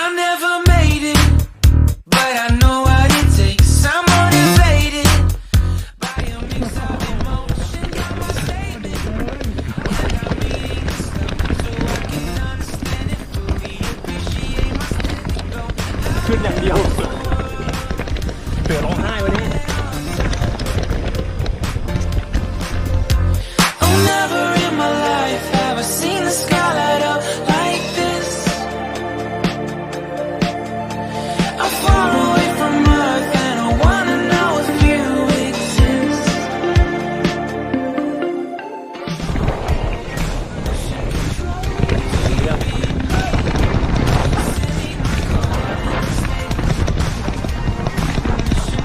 I never made it, but I know what it takes. I'm motivated by a mix of emotion. Got my statement. I got meaning stuff so I can understand it fully. Appreciate my standing. Go ขึ้นอย่างเดียวเผื่อร้องไห้วันนี้ Oh, never in my life have I seen the sky light up like this. I'm far away from Earth and I wanna know if you exist.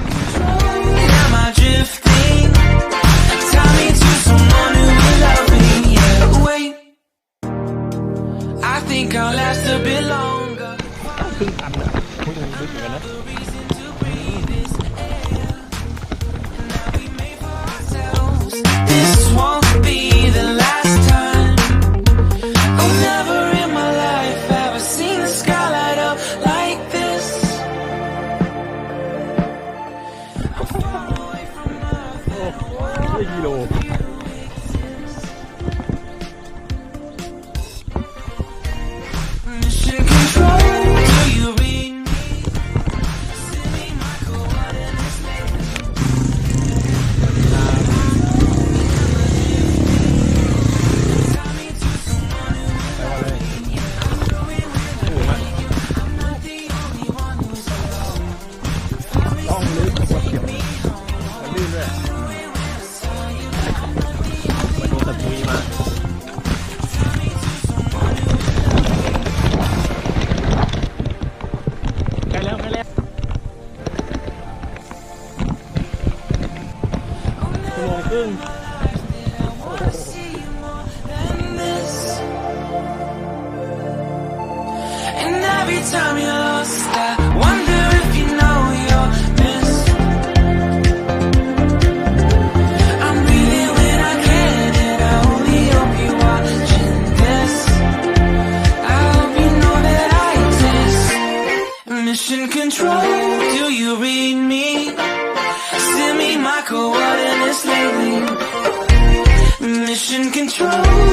Am I drifting? Tie me to someone who will love me. Yeah, wait. I think I'll last a bit longer. ครึ่งตันอ่ะพูดถึงลึกเหมือนกันนะ Reason to breathe this air. Now we made for ourselves. This won't be the last time. Oh, never in my life have I seen the sky light up like this. I'm far away from Earth. โอ้ไม่กิโล Mission control. Do you read me? Send me my coordinates later. Tie me to someone who ไปก่อนเลย I'm going with ถูกไหม I'm not the only one who's alone. ต้องลึกกว่าเขียวมันลื่นด้วยมาโดนตะกุยมาใกล้แล้วใกล้แล้วชั่วโมงครึ่ง wanna see you more than this. And every time you're lost, I wonder if you know you're missed. I'm breathing when I can, and I only hope you're watching this. I hope you know that I exist. Mission control, do you read me? Send me my coordinates lately. Mission control.